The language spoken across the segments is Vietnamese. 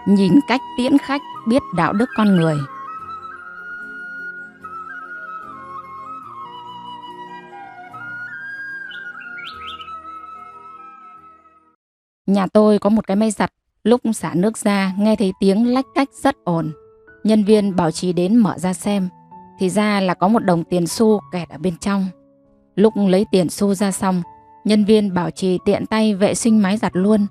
nhìn cách tiễn khách biết đạo đức con người. Nhà tôi có một cái máy giặt, lúc xả nước ra nghe thấy tiếng lách cách rất ồn. Nhân viên bảo trì đến mở ra xem, thì ra là có một đồng tiền xu kẹt ở bên trong. Lúc lấy tiền xu ra xong, nhân viên bảo trì tiện tay vệ sinh máy giặt luôn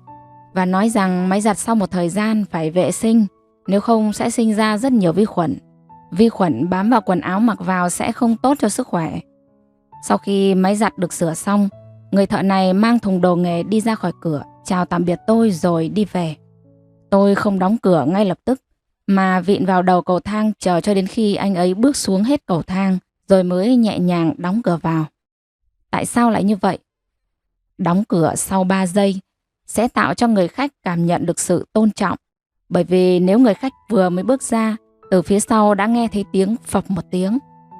và nói rằng máy giặt sau một thời gian phải vệ sinh, nếu không sẽ sinh ra rất nhiều vi khuẩn. Vi khuẩn bám vào quần áo mặc vào sẽ không tốt cho sức khỏe. Sau khi máy giặt được sửa xong, người thợ này mang thùng đồ nghề đi ra khỏi cửa, chào tạm biệt tôi rồi đi về. Tôi không đóng cửa ngay lập tức, mà vịn vào đầu cầu thang chờ cho đến khi anh ấy bước xuống hết cầu thang, rồi mới nhẹ nhàng đóng cửa vào. Tại sao lại như vậy? Đóng cửa sau 3 giây sẽ tạo cho người khách cảm nhận được sự tôn trọng. Bởi vì nếu người khách vừa mới bước ra, từ phía sau đã nghe thấy tiếng phập một tiếng,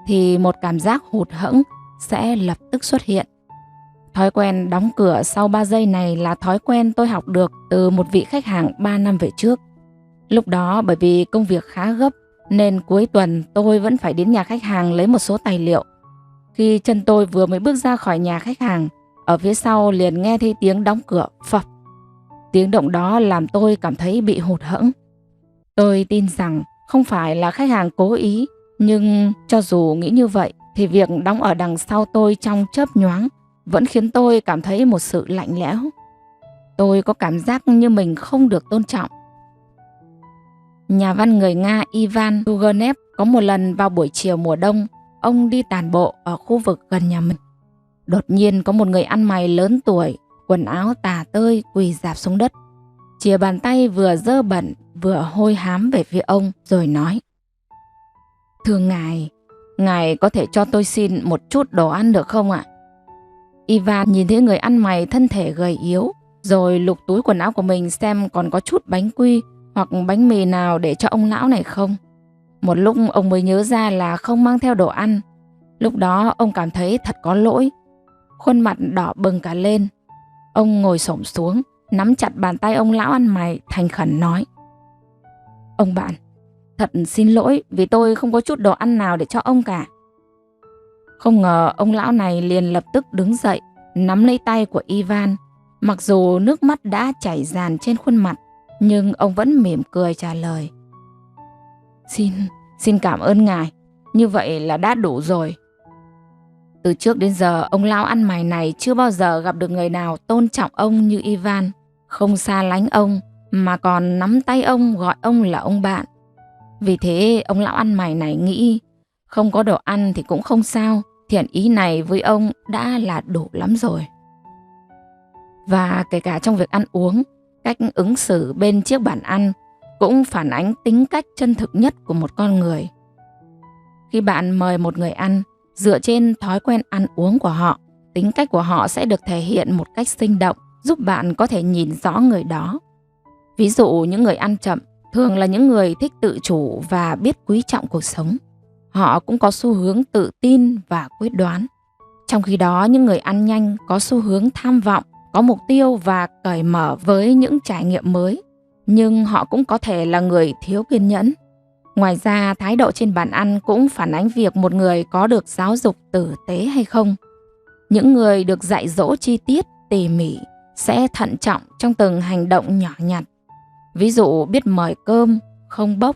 thì một cảm giác hụt hẫng sẽ lập tức xuất hiện. Thói quen đóng cửa sau 3 giây này là thói quen tôi học được từ một vị khách hàng 3 năm về trước. Lúc đó bởi vì công việc khá gấp nên cuối tuần tôi vẫn phải đến nhà khách hàng lấy một số tài liệu. Khi chân tôi vừa mới bước ra khỏi nhà khách hàng, ở phía sau liền nghe thấy tiếng đóng cửa phập. Tiếng động đó làm tôi cảm thấy bị hụt hẫng. Tôi tin rằng không phải là khách hàng cố ý, nhưng cho dù nghĩ như vậy thì việc đóng ở đằng sau tôi trong chớp nhoáng vẫn khiến tôi cảm thấy một sự lạnh lẽo. Tôi có cảm giác như mình không được tôn trọng. Nhà văn người Nga Ivan Turgenev có một lần vào buổi chiều mùa đông, ông đi tản bộ ở khu vực gần nhà mình. Đột nhiên có một người ăn mày lớn tuổi, quần áo tả tơi quỳ rạp xuống đất, chìa bàn tay vừa dơ bẩn vừa hôi hám về phía ông rồi nói: "Thưa ngài, ngài có thể cho tôi xin một chút đồ ăn được không ạ?" Ivan nhìn thấy người ăn mày thân thể gầy yếu, rồi lục túi quần áo của mình xem còn có chút bánh quy hoặc bánh mì nào để cho ông lão này không. Một lúc ông mới nhớ ra là không mang theo đồ ăn. Lúc đó ông cảm thấy thật có lỗi, khuôn mặt đỏ bừng cả lên. Ông ngồi xổm xuống, nắm chặt bàn tay ông lão ăn mày, thành khẩn nói: "Ông bạn, thật xin lỗi vì tôi không có chút đồ ăn nào để cho ông cả." Không ngờ ông lão này liền lập tức đứng dậy, nắm lấy tay của Ivan. Mặc dù nước mắt đã chảy ràn trên khuôn mặt, nhưng ông vẫn mỉm cười trả lời: Xin cảm ơn ngài, như vậy là đã đủ rồi." Từ trước đến giờ, ông lão ăn mày này chưa bao giờ gặp được người nào tôn trọng ông như Ivan, không xa lánh ông, mà còn nắm tay ông gọi ông là ông bạn. Vì thế, ông lão ăn mày này nghĩ không có đồ ăn thì cũng không sao, thiện ý này với ông đã là đủ lắm rồi. Và kể cả trong việc ăn uống, cách ứng xử bên chiếc bàn ăn cũng phản ánh tính cách chân thực nhất của một con người. Khi bạn mời một người ăn, dựa trên thói quen ăn uống của họ, tính cách của họ sẽ được thể hiện một cách sinh động, giúp bạn có thể nhìn rõ người đó. Ví dụ, những người ăn chậm thường là những người thích tự chủ và biết quý trọng cuộc sống. Họ cũng có xu hướng tự tin và quyết đoán. Trong khi đó, những người ăn nhanh có xu hướng tham vọng, có mục tiêu và cởi mở với những trải nghiệm mới. Nhưng họ cũng có thể là người thiếu kiên nhẫn. Ngoài ra, thái độ trên bàn ăn cũng phản ánh việc một người có được giáo dục tử tế hay không. Những người được dạy dỗ chi tiết, tỉ mỉ sẽ thận trọng trong từng hành động nhỏ nhặt. Ví dụ, biết mời cơm, không bốc,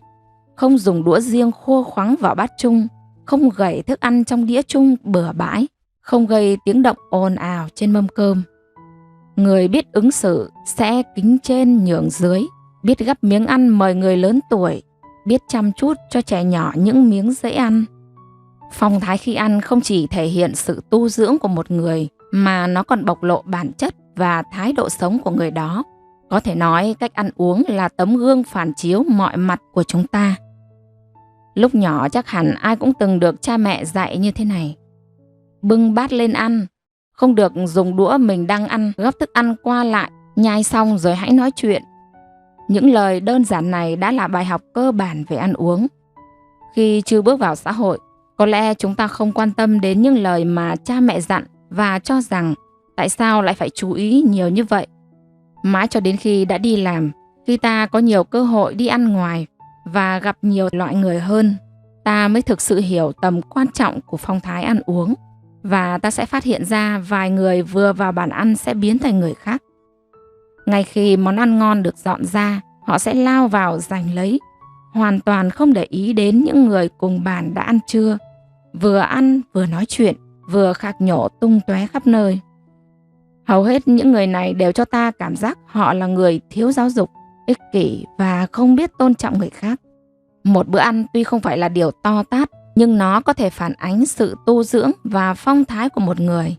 không dùng đũa riêng khua khoắng vào bát chung, không gẩy thức ăn trong đĩa chung bừa bãi, không gây tiếng động ồn ào trên mâm cơm. Người biết ứng xử sẽ kính trên nhường dưới, biết gắp miếng ăn mời người lớn tuổi, biết chăm chút cho trẻ nhỏ những miếng dễ ăn. Phong thái khi ăn không chỉ thể hiện sự tu dưỡng của một người, mà nó còn bộc lộ bản chất và thái độ sống của người đó. Có thể nói cách ăn uống là tấm gương phản chiếu mọi mặt của chúng ta. Lúc nhỏ chắc hẳn ai cũng từng được cha mẹ dạy như thế này: bưng bát lên ăn, không được dùng đũa mình đang ăn gắp thức ăn qua lại, nhai xong rồi hãy nói chuyện. Những lời đơn giản này đã là bài học cơ bản về ăn uống. Khi chưa bước vào xã hội, có lẽ chúng ta không quan tâm đến những lời mà cha mẹ dặn và cho rằng tại sao lại phải chú ý nhiều như vậy. Mãi cho đến khi đã đi làm, Khi ta có nhiều cơ hội đi ăn ngoài và gặp nhiều loại người hơn, ta mới thực sự hiểu tầm quan trọng của phong thái ăn uống, và ta sẽ phát hiện ra vài người vừa vào bàn ăn sẽ biến thành người khác. Ngay khi món ăn ngon được dọn ra, họ sẽ lao vào giành lấy, hoàn toàn không để ý đến những người cùng bàn đã ăn trưa, vừa ăn vừa nói chuyện, vừa khạc nhổ tung tóe khắp nơi. Hầu hết những người này đều cho ta cảm giác họ là người thiếu giáo dục, ích kỷ và không biết tôn trọng người khác. Một bữa ăn tuy không phải là điều to tát, nhưng nó có thể phản ánh sự tu dưỡng và phong thái của một người.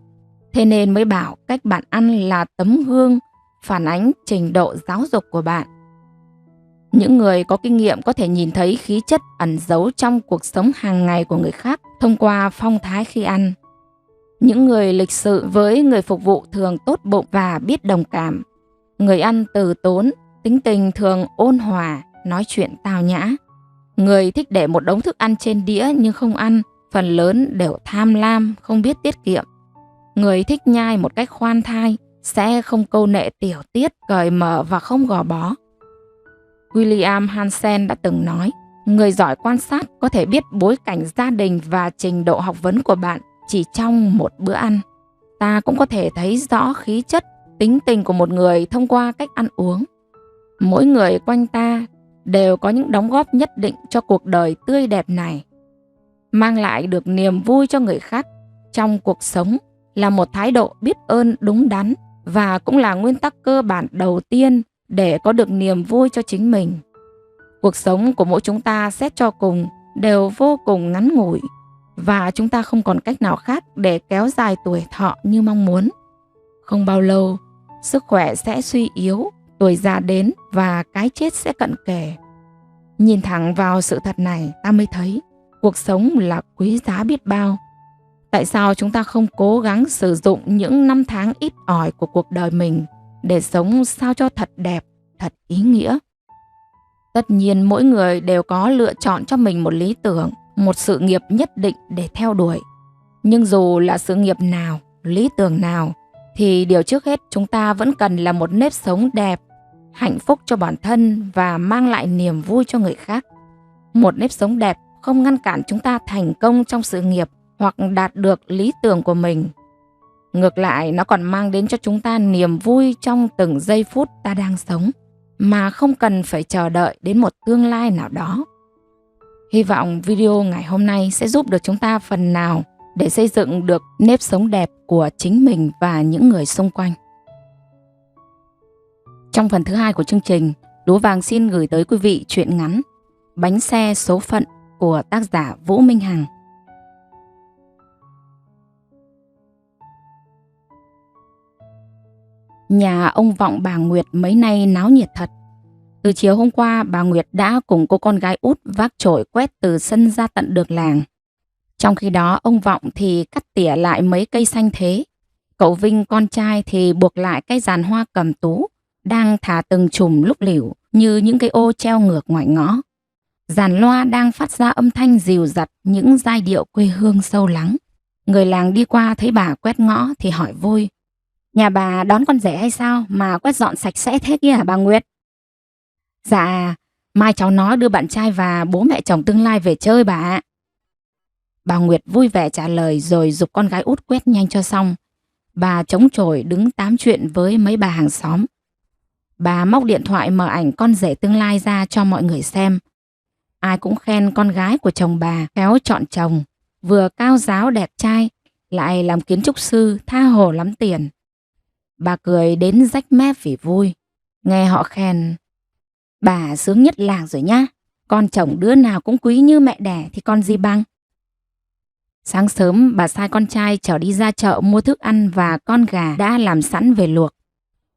Thế nên mới bảo cách bạn ăn là tấm gương phản ánh trình độ giáo dục của bạn. Những người có kinh nghiệm có thể nhìn thấy khí chất ẩn giấu trong cuộc sống hàng ngày của người khác thông qua phong thái khi ăn. Những người lịch sự với người phục vụ thường tốt bụng và biết đồng cảm. Người ăn từ tốn, tính tình thường ôn hòa, nói chuyện tao nhã. Người thích để một đống thức ăn trên đĩa nhưng không ăn, phần lớn đều tham lam, không biết tiết kiệm. Người thích nhai một cách khoan thai, sẽ không câu nệ tiểu tiết, cởi mở và không gò bó. William Hansen đã từng nói, người giỏi quan sát có thể biết bối cảnh gia đình và trình độ học vấn của bạn chỉ trong một bữa ăn. Ta cũng có thể thấy rõ khí chất, tính tình của một người thông qua cách ăn uống. Mỗi người quanh ta đều có những đóng góp nhất định cho cuộc đời tươi đẹp này. Mang lại được niềm vui cho người khác trong cuộc sống là một thái độ biết ơn đúng đắn, và cũng là nguyên tắc cơ bản đầu tiên để có được niềm vui cho chính mình. Cuộc sống của mỗi chúng ta xét cho cùng đều vô cùng ngắn ngủi, và chúng ta không còn cách nào khác để kéo dài tuổi thọ như mong muốn. Không bao lâu, sức khỏe sẽ suy yếu, tuổi già đến và cái chết sẽ cận kề. Nhìn thẳng vào sự thật này, ta mới thấy cuộc sống là quý giá biết bao. Tại sao chúng ta không cố gắng sử dụng những năm tháng ít ỏi của cuộc đời mình để sống sao cho thật đẹp, thật ý nghĩa? Tất nhiên mỗi người đều có lựa chọn cho mình một lý tưởng, một sự nghiệp nhất định để theo đuổi. Nhưng dù là sự nghiệp nào, lý tưởng nào, thì điều trước hết chúng ta vẫn cần là một nếp sống đẹp, hạnh phúc cho bản thân và mang lại niềm vui cho người khác. Một nếp sống đẹp không ngăn cản chúng ta thành công trong sự nghiệp hoặc đạt được lý tưởng của mình. Ngược lại, nó còn mang đến cho chúng ta niềm vui trong từng giây phút ta đang sống, mà không cần phải chờ đợi đến một tương lai nào đó. Hy vọng video ngày hôm nay sẽ giúp được chúng ta phần nào để xây dựng được nếp sống đẹp của chính mình và những người xung quanh. Trong phần thứ 2 của chương trình, Lúa Vàng xin gửi tới quý vị truyện ngắn Bánh xe số phận của tác giả Vũ Minh Hằng. Nhà ông Vọng bà Nguyệt mấy nay náo nhiệt thật. Từ chiều hôm qua, bà Nguyệt đã cùng cô con gái út vác chổi quét từ sân ra tận đường làng. Trong khi đó, ông Vọng thì cắt tỉa lại mấy cây xanh thế. Cậu Vinh con trai thì buộc lại cái giàn hoa cầm tú, đang thả từng chùm lúc lỉu như những cái ô treo ngược ngoài ngõ. Giàn loa đang phát ra âm thanh dìu dặt những giai điệu quê hương sâu lắng. Người làng đi qua thấy bà quét ngõ thì hỏi vui: "Nhà bà đón con rể hay sao mà quét dọn sạch sẽ thế kia hả bà Nguyệt?" "Dạ, mai cháu nó đưa bạn trai và bố mẹ chồng tương lai về chơi bà ạ." Bà Nguyệt vui vẻ trả lời rồi giục con gái út quét nhanh cho xong. Bà chống chổi đứng tám chuyện với mấy bà hàng xóm. Bà móc điện thoại mở ảnh con rể tương lai ra cho mọi người xem. Ai cũng khen con gái của chồng bà khéo chọn chồng, vừa cao ráo đẹp trai, lại làm kiến trúc sư tha hồ lắm tiền. Bà cười đến rách mép vì vui. Nghe họ khen: "Bà sướng nhất làng rồi nhá, con chồng đứa nào cũng quý như mẹ đẻ thì con gì bằng." Sáng sớm bà sai con trai chở đi ra chợ mua thức ăn và con gà đã làm sẵn về luộc.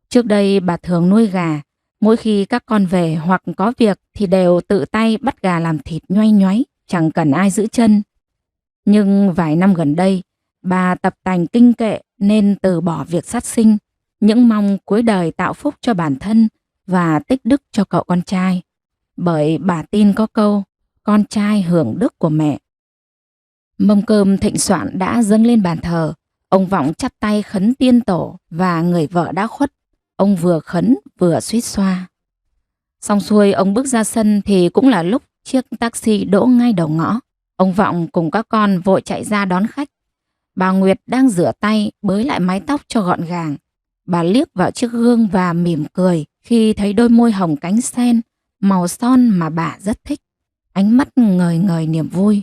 Trước đây bà thường nuôi gà, mỗi khi các con về hoặc có việc thì đều tự tay bắt gà làm thịt nhoay nhoáy, chẳng cần ai giữ chân. Nhưng vài năm gần đây, bà tập tành kinh kệ nên từ bỏ việc sát sinh, những mong cuối đời tạo phúc cho bản thân và tích đức cho cậu con trai. Bởi bà tin có câu, con trai hưởng đức của mẹ. Mâm cơm thịnh soạn đã dâng lên bàn thờ. Ông Vọng chắp tay khấn tiên tổ và người vợ đã khuất. Ông vừa khấn vừa suýt xoa: Xong xuôi ông bước ra sân thì cũng là lúc chiếc taxi đỗ ngay đầu ngõ. Ông Vọng cùng các con vội chạy ra đón khách. Bà Nguyệt đang rửa tay bới lại mái tóc cho gọn gàng. Bà liếc vào chiếc gương và mỉm cười khi thấy đôi môi hồng cánh sen, màu son mà bà rất thích. Ánh mắt ngời ngời niềm vui.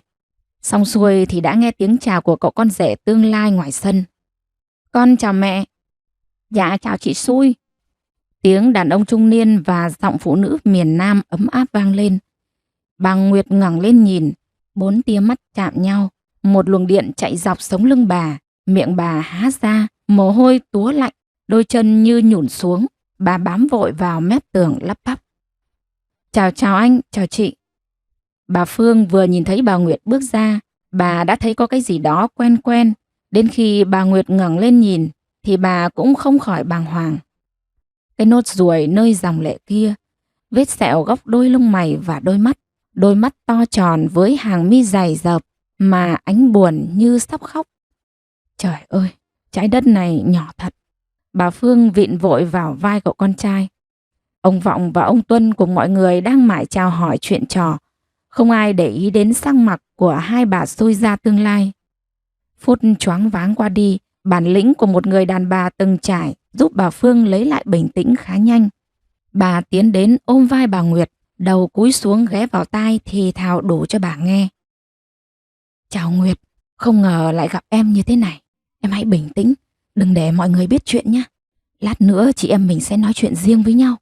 Xong xuôi thì đã nghe tiếng chào của cậu con rể tương lai ngoài sân. Con chào mẹ. Dạ chào chị Xui. Tiếng đàn ông trung niên và giọng phụ nữ miền Nam ấm áp vang lên. Bà Nguyệt ngẩng lên nhìn, 4 tia mắt chạm nhau. Một luồng điện chạy dọc sống lưng bà, miệng bà há ra, mồ hôi túa lạnh, đôi chân như nhũn xuống. Bà bám vội vào mép tường lắp bắp. Chào anh, chào chị. Bà Phương vừa nhìn thấy bà Nguyệt bước ra, bà đã thấy có cái gì đó quen quen. Đến khi bà Nguyệt ngẩng lên nhìn, thì bà cũng không khỏi bàng hoàng. Cái nốt ruồi nơi dòng lệ kia, vết sẹo góc đôi lông mày và đôi mắt to tròn với hàng mi dày dợp mà ánh buồn như sắp khóc. Trời ơi, trái đất này nhỏ thật. Bà Phương vịn vội vào vai cậu con trai. Ông Vọng và ông Tuân cùng mọi người đang mải chào hỏi chuyện trò. Không ai để ý đến sắc mặt của hai bà xui gia tương lai. Phút choáng váng qua đi, bản lĩnh của một người đàn bà từng trải giúp bà Phương lấy lại bình tĩnh khá nhanh. Bà tiến đến ôm vai bà Nguyệt, đầu cúi xuống ghé vào tai thì thào đủ cho bà nghe. Chào Nguyệt, không ngờ lại gặp em như thế này. Em hãy bình tĩnh, đừng để mọi người biết chuyện nhé. Lát nữa chị em mình sẽ nói chuyện riêng với nhau.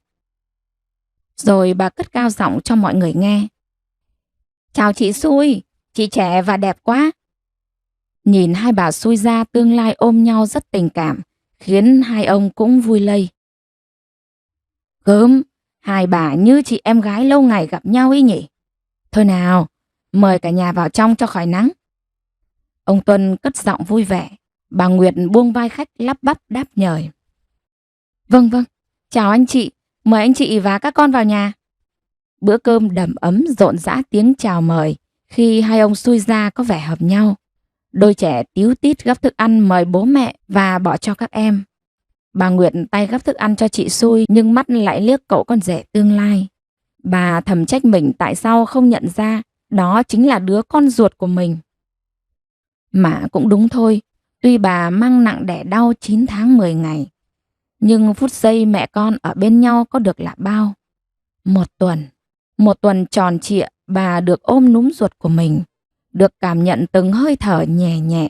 Rồi bà cất cao giọng cho mọi người nghe. Chào chị Xui, chị trẻ và đẹp quá. Nhìn hai bà xui gia tương lai ôm nhau rất tình cảm, khiến hai ông cũng vui lây. Gớm, hai bà như chị em gái lâu ngày gặp nhau ý nhỉ. Thôi nào, mời cả nhà vào trong cho khỏi nắng. Ông Tuân cất giọng vui vẻ, bà Nguyệt buông vai khách lắp bắp đáp nhời. Vâng, chào anh chị, mời anh chị và các con vào nhà. Bữa cơm đầm ấm rộn rã tiếng chào mời khi hai ông xui gia có vẻ hợp nhau. Đôi trẻ tíu tít gắp thức ăn mời bố mẹ và bỏ cho các em. Bà Nguyệt tay gắp thức ăn cho chị Xui nhưng mắt lại liếc cậu con rể tương lai. Bà thầm trách mình tại sao không nhận ra đó chính là đứa con ruột của mình. Mà cũng đúng thôi, tuy bà mang nặng đẻ đau 9 tháng 10 ngày, nhưng phút giây mẹ con ở bên nhau có được là bao. Một tuần tròn trịa bà được ôm núm ruột của mình, được cảm nhận từng hơi thở nhẹ nhẹ,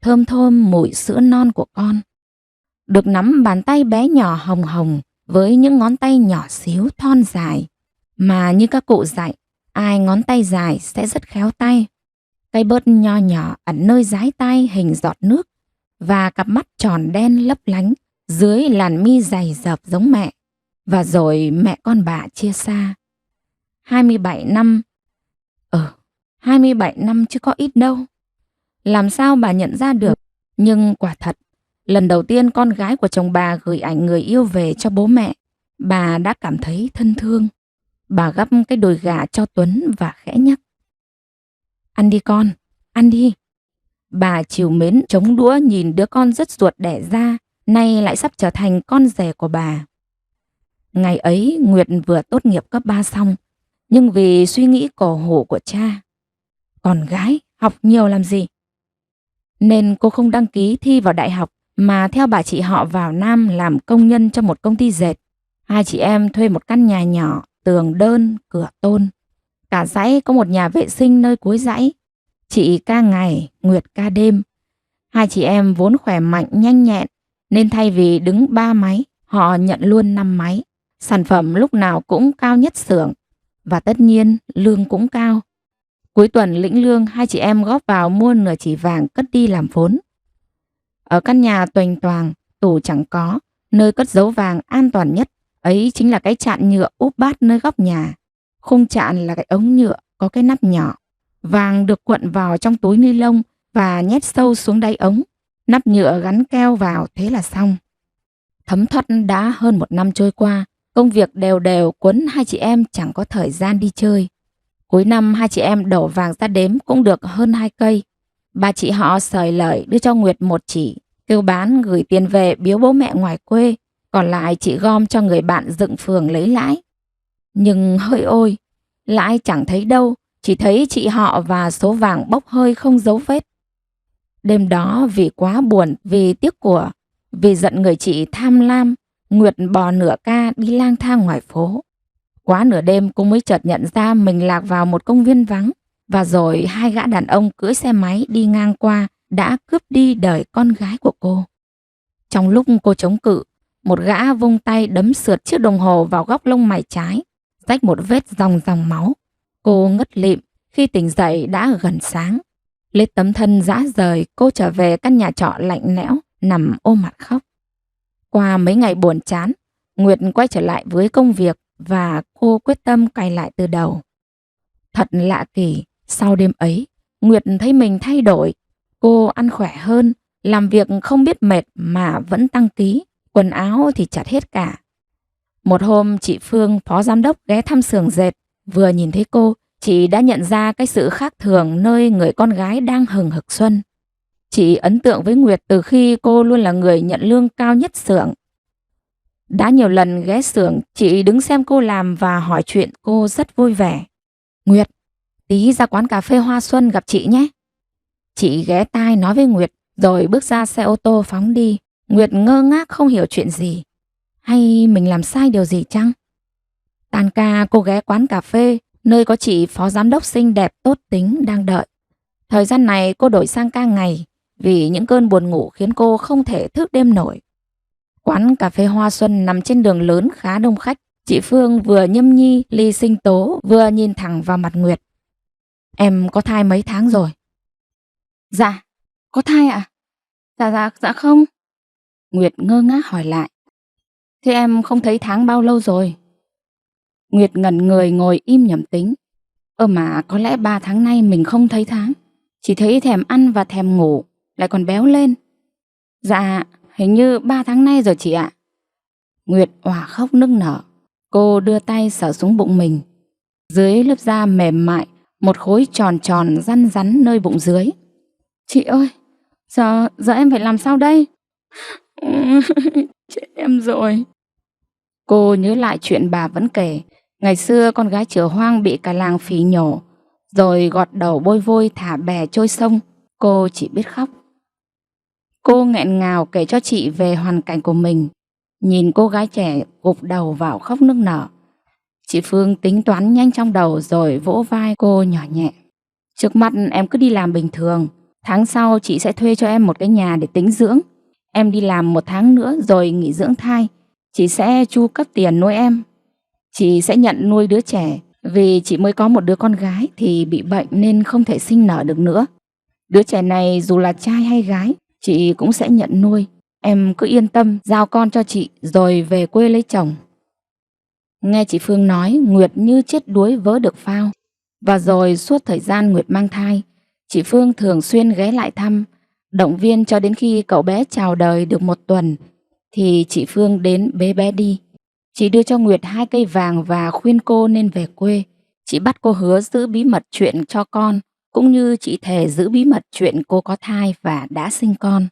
thơm thơm mùi sữa non của con. Được nắm bàn tay bé nhỏ hồng hồng với những ngón tay nhỏ xíu thon dài, mà như các cụ dạy, ai ngón tay dài sẽ rất khéo tay. Cây bớt nho nhỏ ẩn nơi dái tay hình giọt nước và cặp mắt tròn đen lấp lánh dưới làn mi dày dợp giống mẹ. Và rồi mẹ con bà chia xa. 27 năm. 27 năm chứ có ít đâu. Làm sao bà nhận ra được? Nhưng quả thật, lần đầu tiên con gái của chồng bà gửi ảnh người yêu về cho bố mẹ, bà đã cảm thấy thân thương. Bà gắp cái đùi gà cho Tuấn và khẽ nhắc. Ăn đi con, ăn đi. Bà trìu mến chống đũa nhìn đứa con rất ruột đẻ ra, nay lại sắp trở thành con rể của bà. Ngày ấy Nguyệt vừa tốt nghiệp cấp 3 xong, nhưng vì suy nghĩ cổ hủ của cha, con gái học nhiều làm gì, nên cô không đăng ký thi vào đại học mà theo bà chị họ vào Nam làm công nhân cho một công ty dệt. Hai chị em thuê một căn nhà nhỏ, tường đơn, cửa tôn. Cả dãy có một nhà vệ sinh nơi cuối dãy. Chị ca ngày, Nguyệt ca đêm. Hai chị em vốn khỏe mạnh nhanh nhẹn, nên thay vì đứng 3 máy, họ nhận luôn 5 máy. Sản phẩm lúc nào cũng cao nhất xưởng, và tất nhiên lương cũng cao. Cuối tuần lĩnh lương, hai chị em góp vào mua nửa chỉ vàng cất đi làm vốn. Ở căn nhà toành toàng, tủ chẳng có, nơi cất giấu vàng an toàn nhất ấy chính là cái chạn nhựa úp bát nơi góc nhà. Khung chạn là cái ống nhựa có cái nắp nhỏ. Vàng được cuộn vào trong túi ni lông và nhét sâu xuống đáy ống. Nắp nhựa gắn keo vào, thế là xong. Thấm thoát đã hơn 1 năm trôi qua, công việc đều đều cuốn hai chị em chẳng có thời gian đi chơi. Cuối năm hai chị em đổ vàng ra đếm cũng được hơn 2 cây. Bà chị họ sời lời đưa cho Nguyệt 1 chỉ, kêu bán gửi tiền về biếu bố mẹ ngoài quê, còn lại chị gom cho người bạn dựng phường lấy lãi. Nhưng hỡi ôi, lại chẳng thấy đâu, chỉ thấy chị họ và số vàng bốc hơi không dấu vết. Đêm đó vì quá buồn, vì tiếc của, vì giận người chị tham lam, Nguyệt bò nửa ca đi lang thang ngoài phố. Quá nửa đêm cô mới chợt nhận ra mình lạc vào một công viên vắng, và rồi hai gã đàn ông cưỡi xe máy đi ngang qua đã cướp đi đời con gái của cô. Trong lúc cô chống cự, một gã vung tay đấm sượt chiếc đồng hồ vào góc lông mày trái, rách một vết dòng dòng máu. Cô ngất lịm, khi tỉnh dậy đã gần sáng. Lấy tấm thân rã rời, cô trở về căn nhà trọ lạnh lẽo, nằm ôm mặt khóc. Qua mấy ngày buồn chán, Nguyệt quay trở lại với công việc và cô quyết tâm cày lại từ đầu. Thật lạ kỳ, sau đêm ấy, Nguyệt thấy mình thay đổi. Cô ăn khỏe hơn, làm việc không biết mệt mà vẫn tăng ký, quần áo thì chặt hết cả. Một hôm chị Phương, phó giám đốc ghé thăm xưởng dệt, vừa nhìn thấy cô, chị đã nhận ra cái sự khác thường nơi người con gái đang hừng hực xuân. Chị ấn tượng với Nguyệt từ khi cô luôn là người nhận lương cao nhất xưởng. Đã nhiều lần ghé xưởng, chị đứng xem cô làm và hỏi chuyện cô rất vui vẻ. Nguyệt, tí ra quán cà phê Hoa Xuân gặp chị nhé. Chị ghé tai nói với Nguyệt, rồi bước ra xe ô tô phóng đi. Nguyệt ngơ ngác không hiểu chuyện gì. Hay mình làm sai điều gì chăng? Tan ca cô ghé quán cà phê, nơi có chị phó giám đốc xinh đẹp tốt tính đang đợi. Thời gian này cô đổi sang ca ngày, vì những cơn buồn ngủ khiến cô không thể thức đêm nổi. Quán cà phê Hoa Xuân nằm trên đường lớn khá đông khách. Chị Phương vừa nhâm nhi ly sinh tố, vừa nhìn thẳng vào mặt Nguyệt. Em có thai mấy tháng rồi? Dạ, có thai ạ? Dạ không. Nguyệt ngơ ngác hỏi lại. Thế em không thấy tháng bao lâu rồi? Nguyệt ngẩn người ngồi im nhẩm tính. Mà có lẽ 3 tháng nay mình không thấy tháng. Chỉ thấy thèm ăn và thèm ngủ, lại còn béo lên. Dạ, hình như 3 tháng nay rồi chị ạ. Nguyệt òa khóc nức nở. Cô đưa tay sờ xuống bụng mình. Dưới lớp da mềm mại, một khối tròn tròn răn rắn nơi bụng dưới. Chị ơi, giờ em phải làm sao đây? Chết em rồi. Cô nhớ lại chuyện bà vẫn kể. Ngày xưa con gái chửa hoang bị cả làng phỉ nhổ, rồi gọt đầu bôi vôi thả bè trôi sông. Cô chỉ biết khóc. Cô nghẹn ngào kể cho chị về hoàn cảnh của mình. Nhìn cô gái trẻ gục đầu vào khóc nức nở. Chị Phương tính toán nhanh trong đầu rồi vỗ vai cô nhỏ nhẹ. Trước mắt em cứ đi làm bình thường. Tháng sau chị sẽ thuê cho em một cái nhà để tĩnh dưỡng. Em đi làm 1 tháng nữa rồi nghỉ dưỡng thai. Chị sẽ chu cấp tiền nuôi em. Chị sẽ nhận nuôi đứa trẻ, vì chị mới có một đứa con gái thì bị bệnh nên không thể sinh nở được nữa. Đứa trẻ này dù là trai hay gái, chị cũng sẽ nhận nuôi. Em cứ yên tâm giao con cho chị rồi về quê lấy chồng. Nghe chị Phương nói, Nguyệt như chết đuối vớ được phao. Và rồi suốt thời gian Nguyệt mang thai, chị Phương thường xuyên ghé lại thăm, động viên cho đến khi cậu bé chào đời được 1 tuần thì chị Phương đến bế bé đi. Chị đưa cho Nguyệt 2 cây vàng và khuyên cô nên về quê. Chị bắt cô hứa giữ bí mật chuyện cho con, cũng như chị thề giữ bí mật chuyện cô có thai và đã sinh con.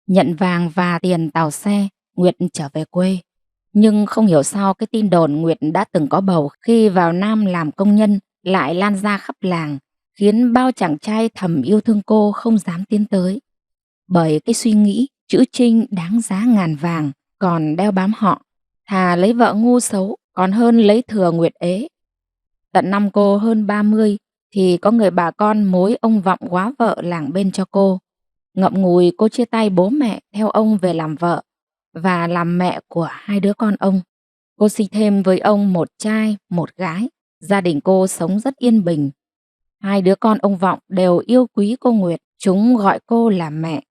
Nhận vàng và tiền tàu xe, Nguyệt trở về quê. Nhưng không hiểu sao cái tin đồn Nguyệt đã từng có bầu khi vào Nam làm công nhân lại lan ra khắp làng, khiến bao chàng trai thầm yêu thương cô không dám tiến tới. Bởi cái suy nghĩ chữ Trinh đáng giá ngàn vàng còn đeo bám họ, thà lấy vợ ngu xấu còn hơn lấy thừa Nguyệt ế. Tận năm cô hơn 30 thì có người bà con mối ông vọng góa vợ làng bên cho cô. Ngậm ngùi cô chia tay bố mẹ theo ông về làm vợ và làm mẹ của 2 đứa con ông. Cô sinh thêm với ông 1 trai, 1 gái. Gia đình cô sống rất yên bình. 2 đứa con ông Vọng đều yêu quý cô Nguyệt, chúng gọi cô là mẹ.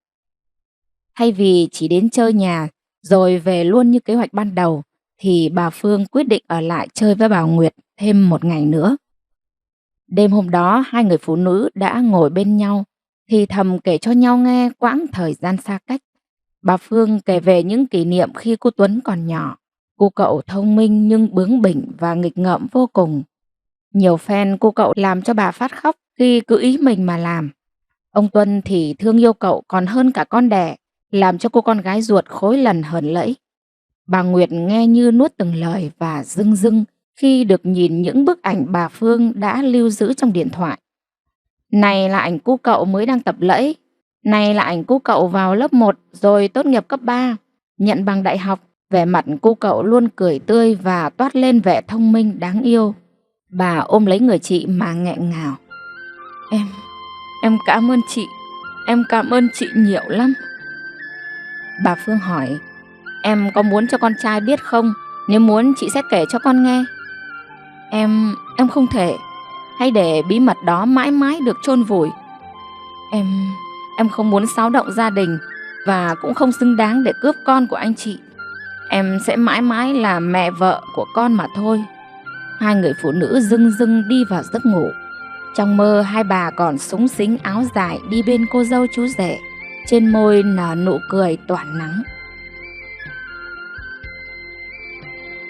Thay vì chỉ đến chơi nhà rồi về luôn như kế hoạch ban đầu, thì bà Phương quyết định ở lại chơi với bà Nguyệt thêm 1 ngày nữa. Đêm hôm đó 2 người phụ nữ đã ngồi bên nhau, thì thầm kể cho nhau nghe quãng thời gian xa cách. Bà Phương kể về những kỷ niệm khi cô Tuấn còn nhỏ. Cô cậu thông minh nhưng bướng bỉnh và nghịch ngợm vô cùng. Nhiều fan cô cậu làm cho bà phát khóc khi cứ ý mình mà làm. Ông Tuân thì thương yêu cậu còn hơn cả con đẻ, làm cho cô con gái ruột khối lần hờn lẫy. Bà Nguyệt nghe như nuốt từng lời và rưng rưng khi được nhìn những bức ảnh bà Phương đã lưu giữ trong điện thoại. Này là ảnh cu cậu mới đang tập lẫy. Này là ảnh cu cậu vào lớp 1 rồi tốt nghiệp cấp 3, nhận bằng đại học. Vẻ mặt cu cậu luôn cười tươi và toát lên vẻ thông minh đáng yêu. Bà ôm lấy người chị mà nghẹn ngào. Em cảm ơn chị. Em cảm ơn chị nhiều lắm. Bà Phương hỏi, em có muốn cho con trai biết không? Nếu muốn chị sẽ kể cho con nghe. Em không thể. Hãy để bí mật đó mãi mãi được chôn vùi. Em không muốn xáo động gia đình và cũng không xứng đáng để cướp con của anh chị. Em sẽ mãi mãi là mẹ vợ của con mà thôi. Hai người phụ nữ dưng dưng đi vào giấc ngủ. Trong mơ hai bà còn xúng xính áo dài đi bên cô dâu chú rể. Trên môi nở nụ cười tỏa nắng.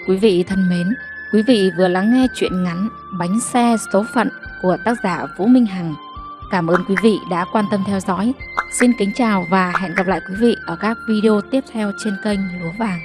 Quý vị thân mến, quý vị vừa lắng nghe truyện ngắn Bánh xe số phận của tác giả Vũ Minh Hằng. Cảm ơn quý vị đã quan tâm theo dõi. Xin kính chào và hẹn gặp lại quý vị ở các video tiếp theo trên kênh Lúa Vàng.